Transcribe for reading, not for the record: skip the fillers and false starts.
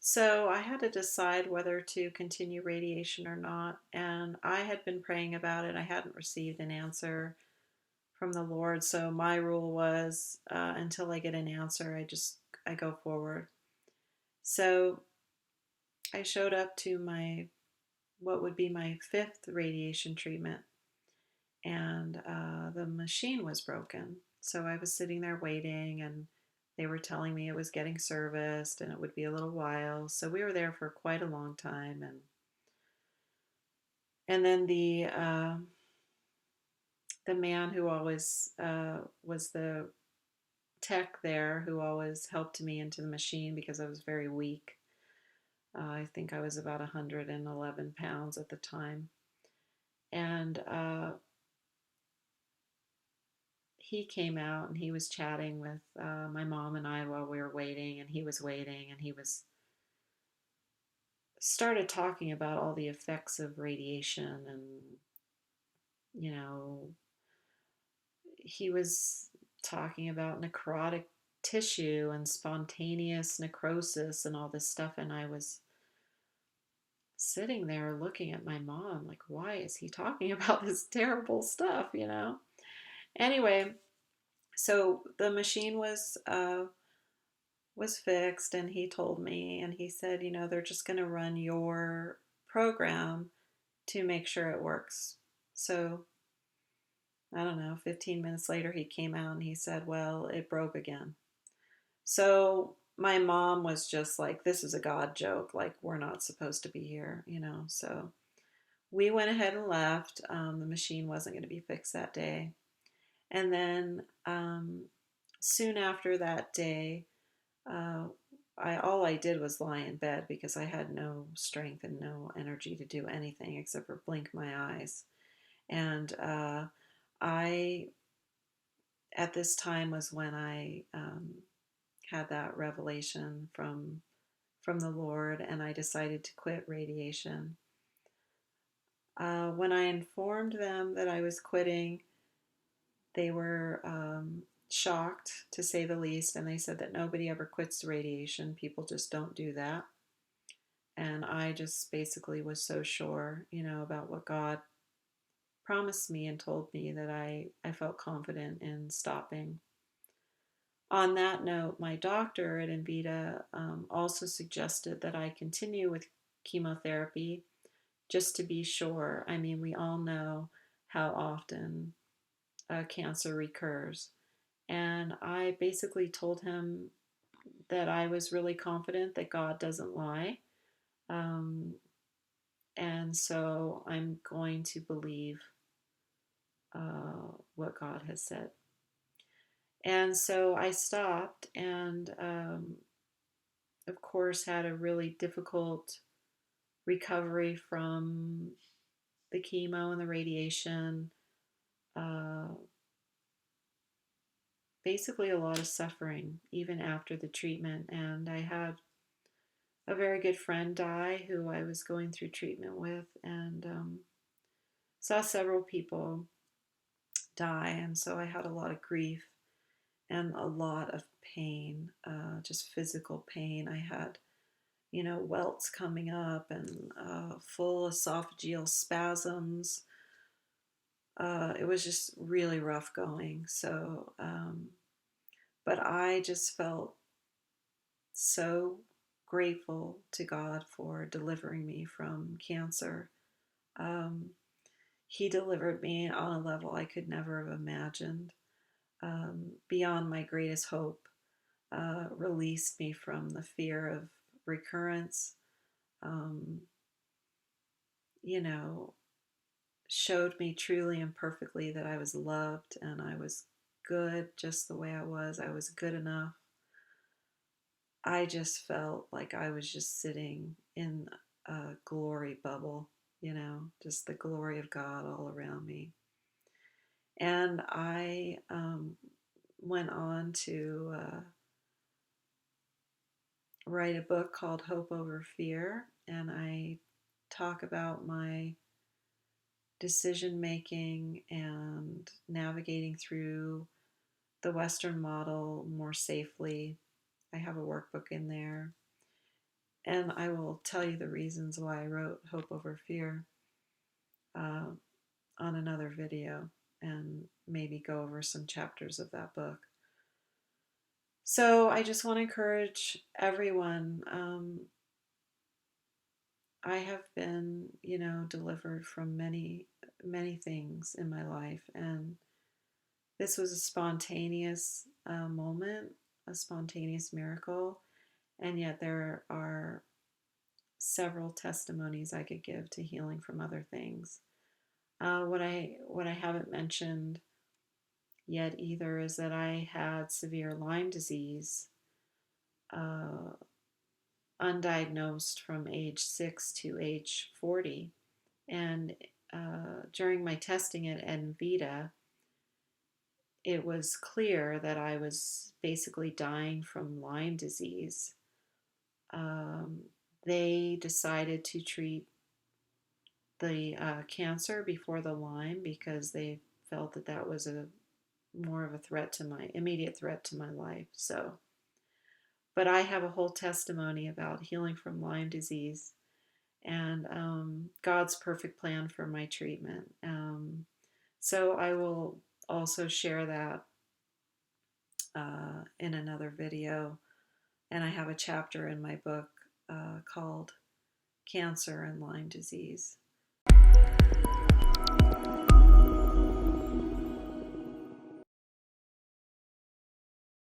So I had to decide whether to continue radiation or not. And I had been praying about it. I hadn't received an answer from the Lord. So my rule was until I get an answer, I go forward. So I showed up to what would be my fifth radiation treatment, and the machine was broken. So I was sitting there waiting, and they were telling me it was getting serviced and it would be a little while. So we were there for quite a long time, and then the man who always was the tech there, who always helped me into the machine because I was very weak. I think I was about 111 pounds at the time, and he came out and he was chatting with my mom and I while we were waiting, and he was waiting, and he was started talking about all the effects of radiation, and you know he was talking about necrotic tissue and spontaneous necrosis and all this stuff, and I was sitting there looking at my mom like, why is he talking about this terrible stuff? Anyway, so the machine was fixed, and he told me, and he said, they're just going to run your program to make sure it works. So I don't know, 15 minutes later he came out and he said, well, it broke again. So my mom was just like, this is a God joke, like we're not supposed to be here. So we went ahead and left. The machine wasn't going to be fixed that day. And then soon after that day, uh, all I did was lie in bed because I had no strength and no energy to do anything except for blink my eyes. And I at this time was when I had that revelation from the Lord, and I decided to quit radiation. When I informed them that I was quitting, they were shocked, to say the least, and they said that nobody ever quits radiation. People just don't do that. And I just basically was so sure, about what God promised me and told me, that I felt confident in stopping. On that note, my doctor at Invita also suggested that I continue with chemotherapy just to be sure. I mean, we all know how often cancer recurs. And I basically told him that I was really confident that God doesn't lie. Um, and so I'm going to believe what God has said. And so I stopped, and of course, had a really difficult recovery from the chemo and the radiation. Uh, Basically, a lot of suffering even after the treatment. And I had a very good friend die who I was going through treatment with, and saw several people die. And so I had a lot of grief and a lot of pain, just physical pain. I had welts coming up, and full esophageal spasms. It was just really rough going. So, but I just felt so grateful to God for delivering me from cancer. Um, he delivered me on a level I could never have imagined, beyond my greatest hope, released me from the fear of recurrence, um, you know, showed me truly and perfectly that I was loved and I was good just the way I was. I was good enough. I just felt like I was just sitting in a glory bubble, just the glory of God all around me. And I went on to write a book called Hope Over Fear, and I talk about my decision making and navigating through the Western model more safely. I have a workbook in there. And I will tell you the reasons why I wrote Hope Over Fear uh, on another video, and maybe go over some chapters of that book. So I just want to encourage everyone. I have been, delivered from many, many things in my life, and this was a spontaneous moment, a spontaneous miracle, and yet there are several testimonies I could give to healing from other things. What I haven't mentioned yet either is that I had severe Lyme disease, uh, undiagnosed from age 6 to age 40, and during my testing at Envita, it was clear that I was basically dying from Lyme disease. Um, they decided to treat the cancer before the Lyme because they felt that that was a more of a threat to my immediate threat to my life. So, but I have a whole testimony about healing from Lyme disease and God's perfect plan for my treatment. So I will also share that in another video. And I have a chapter in my book called Cancer and Lyme Disease.